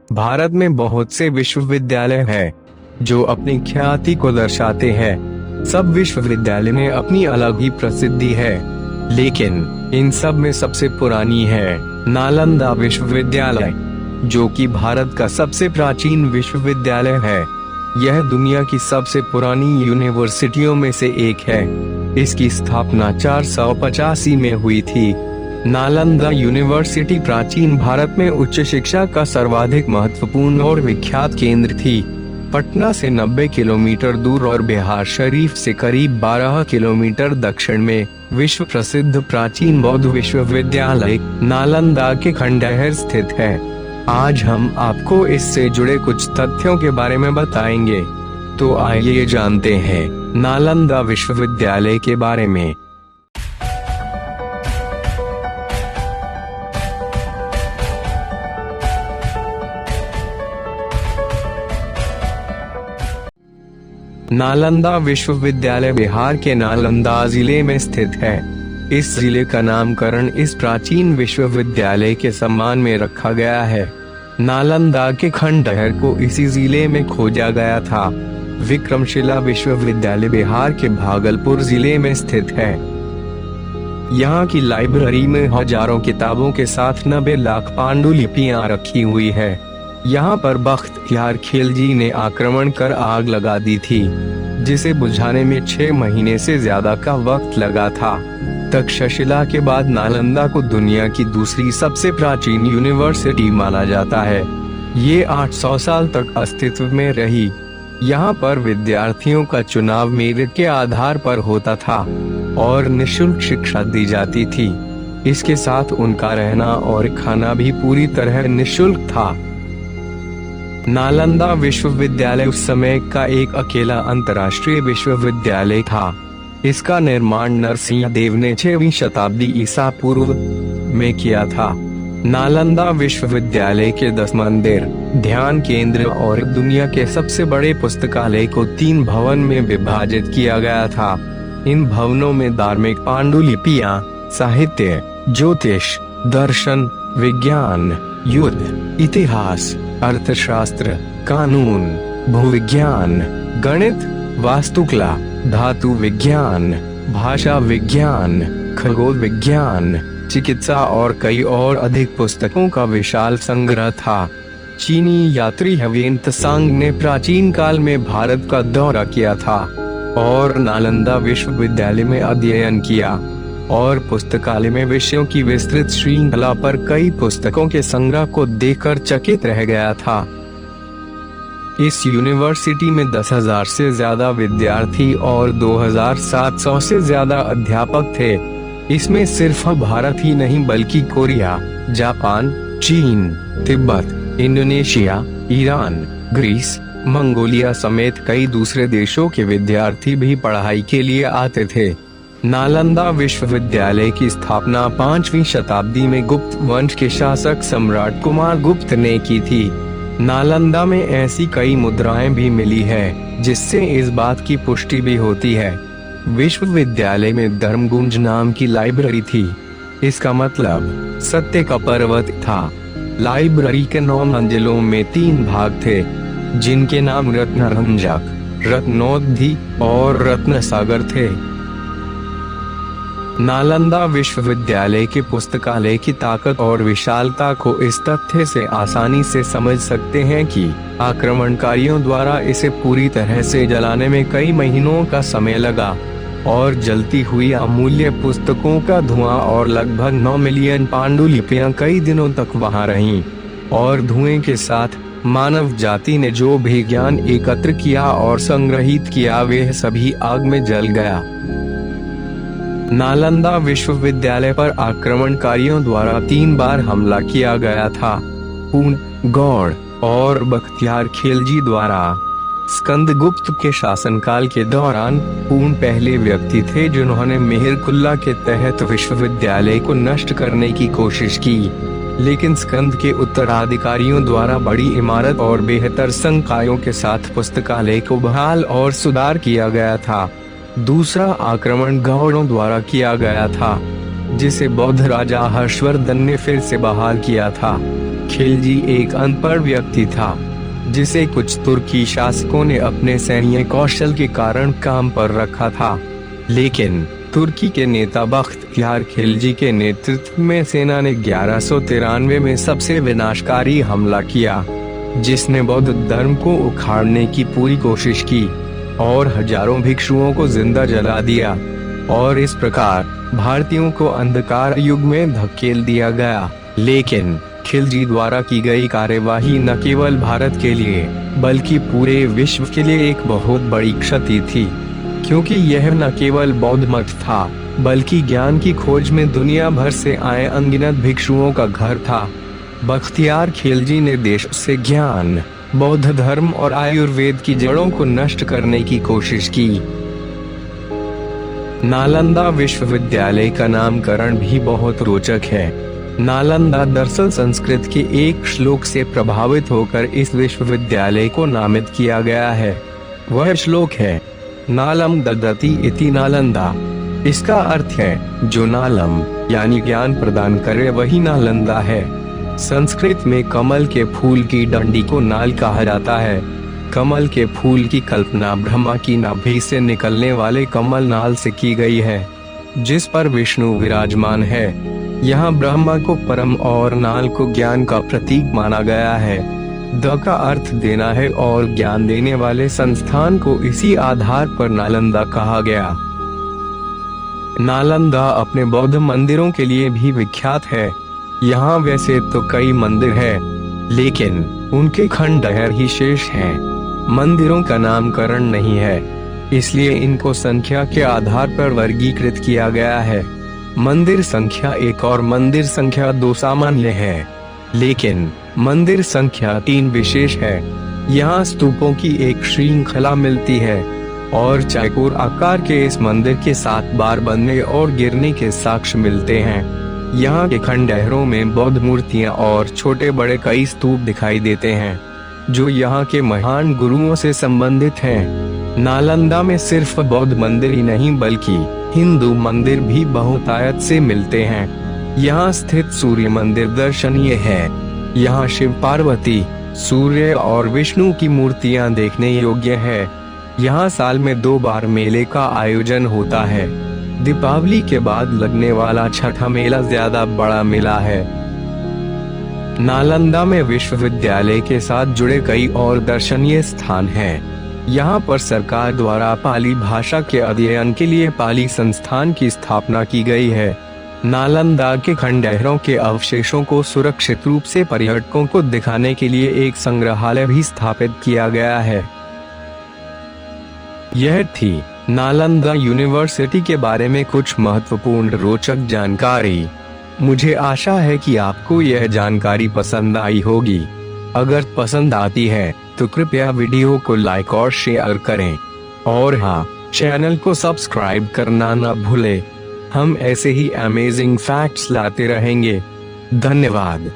भारत में बहुत से विश्वविद्यालय हैं, जो अपनी ख्याति को दर्शाते हैं। सब विश्वविद्यालय में अपनी अलग ही प्रसिद्धि है, लेकिन इन सब में सबसे पुरानी है नालंदा विश्वविद्यालय, जो कि भारत का सबसे प्राचीन विश्वविद्यालय है। यह दुनिया की सबसे पुरानी यूनिवर्सिटियों में से एक है। इसकी स्थापना 485 में हुई थी। नालंदा यूनिवर्सिटी प्राचीन भारत में उच्च शिक्षा का सर्वाधिक महत्वपूर्ण और विख्यात केंद्र थी। पटना से 90 किलोमीटर दूर और बिहार शरीफ से करीब 12 किलोमीटर दक्षिण में विश्व प्रसिद्ध प्राचीन बौद्ध विश्वविद्यालय नालंदा के खंडहर स्थित है। आज हम आपको इससे जुड़े कुछ तथ्यों के बारे में बताएंगे। तो आइए जानते हैं नालंदा विश्वविद्यालय के बारे में। नालंदा विश्वविद्यालय बिहार के नालंदा जिले में स्थित है। इस जिले का नामकरण इस प्राचीन विश्वविद्यालय के सम्मान में रखा गया है। नालंदा के खंडहर को इसी जिले में खोजा गया था। विक्रमशिला विश्वविद्यालय बिहार के भागलपुर जिले में स्थित है। यहाँ की लाइब्रेरी में हजारों किताबों के साथ 90 लाख पांडुलिपियां रखी हुई है। यहाँ पर बख्तियार खिलजी ने आक्रमण कर आग लगा दी थी, जिसे बुझाने में 6 महीने से ज्यादा का वक्त लगा था। तक्षशिला के बाद नालंदा को दुनिया की दूसरी सबसे प्राचीन यूनिवर्सिटी माना जाता है। ये 800 साल तक अस्तित्व में रही। यहाँ पर विद्यार्थियों का चुनाव मेरिट के आधार पर होता था और निःशुल्क शिक्षा दी जाती थी। इसके साथ उनका रहना और खाना भी पूरी तरह निःशुल्क था। नालंदा विश्वविद्यालय उस समय का एक अकेला अंतर्राष्ट्रीय विश्वविद्यालय था। इसका निर्माण नरसिंह देव ने 6वीं शताब्दी ईसा पूर्व में किया था। नालंदा विश्वविद्यालय के 10 मंदिर, ध्यान केंद्र और दुनिया के सबसे बड़े पुस्तकालय को 3 भवन में विभाजित किया गया था। इन भवनों में धार्मिक पांडुलिपियां, साहित्य, ज्योतिष, दर्शन, विज्ञान, युद्ध, इतिहास, अर्थशास्त्र, कानून, भूविज्ञान, गणित, वास्तुकला, धातु विज्ञान, भाषा विज्ञान, खगोल विज्ञान, चिकित्सा और कई और अधिक पुस्तकों का विशाल संग्रह था। चीनी यात्री ह्वेन त्सांग ने प्राचीन काल में भारत का दौरा किया था और नालंदा विश्वविद्यालय में अध्ययन किया और पुस्तकालय में विषयों की विस्तृत श्रृंखला पर कई पुस्तकों के संग्रह को देखकर चकित रह गया था। इस यूनिवर्सिटी में 10,000 से ज्यादा विद्यार्थी और 2,700 से ज्यादा अध्यापक थे। इसमें सिर्फ भारत ही नहीं बल्कि कोरिया, जापान, चीन, Tibet, Indonesia, Iran, Greece, Mongolia समेत कई दूसरे देशों के विद्यार्थी भी पढ़ाई के लिए आते थे। नालंदा विश्वविद्यालय की स्थापना 5वीं शताब्दी में गुप्त वंश के शासक सम्राट कुमार गुप्त ने की थी। नालंदा में ऐसी कई मुद्राएं भी मिली है, जिससे इस बात की पुष्टि भी होती है। विश्वविद्यालय में धर्मगुंज नाम की लाइब्रेरी थी। इसका मतलब सत्य का पर्वत था। लाइब्रेरी के 9 मंजिलों में 3 भाग थे, जिनके नाम रत्नरंजक, रत्नोदधि और रत्न सागर थे। नालंदा विश्वविद्यालय के पुस्तकालय की ताकत और विशालता को इस तथ्य से आसानी से समझ सकते हैं कि आक्रमणकारियों द्वारा इसे पूरी तरह से जलाने में कई महीनों का समय लगा और जलती हुई अमूल्य पुस्तकों का धुआं और लगभग 9 मिलियन पांडुलिपियां कई दिनों तक वहां रहीं और धुएं के साथ मानव जाति ने जो भी ज्ञान एकत्र किया और संग्रहित किया वह सभी आग में जल गया। नालंदा विश्वविद्यालय पर आक्रमणकारियों द्वारा 3 बार हमला किया गया था। पूर्ण, गौड़ और बख्तियार खिलजी द्वारा। स्कंदगुप्त के शासनकाल के दौरान पूर्ण पहले व्यक्ति थे जिन्होंने मेहर कुल्ला के तहत विश्वविद्यालय को नष्ट करने की कोशिश की, लेकिन स्कंद के उत्तराधिकारियों द्वारा बड़ी इमारत और बेहतर संकायों के साथ पुस्तकालय को बहाल और सुधार किया गया था। दूसरा आक्रमण गौड़ों द्वारा किया गया था, जिसे बौद्ध राजा हर्षवर्धन ने फिर से बहाल किया था। खिलजी एक अनपढ़ व्यक्ति था, जिसे कुछ तुर्की शासकों ने अपने सैन्य कौशल के कारण काम पर रखा था। लेकिन तुर्की के नेता बख्तियार खिलजी के नेतृत्व में सेना ने 1193 में सबसे विनाशकारी हमला किया, जिसने बौद्ध धर्म को उखाड़ने की पूरी कोशिश की और हजारों भिक्षुओं को जिंदा जला दिया, और इस प्रकार भारतीयों को अंधकार युग में धकेल दिया गया। लेकिन खिलजी द्वारा की गई कार्यवाही न केवल भारत के लिए बल्कि पूरे विश्व के लिए एक बहुत बड़ी क्षति थी, क्योंकि यह न केवल बौद्ध मत था बल्कि ज्ञान की खोज में दुनिया भर से आए अनगिनत भिक्षुओं का घर था। बख्तियार खिलजी ने देश से ज्ञान, बौद्ध धर्म और आयुर्वेद की जड़ों को नष्ट करने की कोशिश की। नालंदा विश्वविद्यालय का नामकरण भी बहुत रोचक है। नालंदा दरअसल संस्कृत के एक श्लोक से प्रभावित होकर इस विश्वविद्यालय को नामित किया गया है। वह श्लोक है, नालम ददति इति नालंदा। इसका अर्थ है, जो नालम यानी ज्ञान प्रदान करे वही नालंदा है। संस्कृत में कमल के फूल की डंडी को नाल कहा जाता है। कमल के फूल की कल्पना ब्रह्मा की नाभि से निकलने वाले कमल नाल से की गई है, जिस पर विष्णु विराजमान है। यहाँ ब्रह्मा को परम और नाल को ज्ञान का प्रतीक माना गया है। द का अर्थ देना है और ज्ञान देने वाले संस्थान को इसी आधार पर नालंदा कहा गया। नालंदा अपने बौद्ध मंदिरों के लिए भी विख्यात है। यहाँ वैसे तो कई मंदिर हैं, लेकिन उनके खंडहर ही शेष हैं। मंदिरों का नामकरण नहीं है, इसलिए इनको संख्या के आधार पर वर्गीकृत किया गया है। मंदिर संख्या 1 और मंदिर संख्या 2 सामान्य है, लेकिन मंदिर संख्या 3 विशेष है। यहाँ स्तूपों की एक श्रृंखला मिलती है और चौकोर आकार के इस मंदिर के 7 बार बनने और गिरने के साक्ष्य मिलते हैं। यहाँ के खंडहरों में बौद्ध मूर्तियाँ और छोटे बड़े कई स्तूप दिखाई देते हैं, जो यहाँ के महान गुरुओं से संबंधित हैं। नालंदा में सिर्फ बौद्ध मंदिर ही नहीं बल्कि हिंदू मंदिर भी बहुतायत से मिलते हैं। यहाँ स्थित सूर्य मंदिर दर्शनीय है। यहाँ शिव पार्वती, सूर्य और विष्णु की मूर्तियाँ देखने योग्य है। यहाँ साल में 2 बार मेले का आयोजन होता है। दीपावली के बाद लगने वाला छठा मेला ज्यादा बड़ा मेला है। नालंदा में विश्वविद्यालय के साथ जुड़े कई और दर्शनीय स्थान हैं। यहाँ पर सरकार द्वारा पाली भाषा के अध्ययन के लिए पाली संस्थान की स्थापना की गई है। नालंदा के खंडहरों के अवशेषों को सुरक्षित रूप से पर्यटकों को दिखाने के लिए एक संग्रहालय भी स्थापित किया गया है। यह थी नालंदा यूनिवर्सिटी के बारे में कुछ महत्वपूर्ण रोचक जानकारी। मुझे आशा है कि आपको यह जानकारी पसंद आई होगी। अगर पसंद आती है तो कृपया वीडियो को लाइक और शेयर करें, और हाँ, चैनल को सब्सक्राइब करना न भूलें। हम ऐसे ही अमेजिंग फैक्ट्स लाते रहेंगे। धन्यवाद।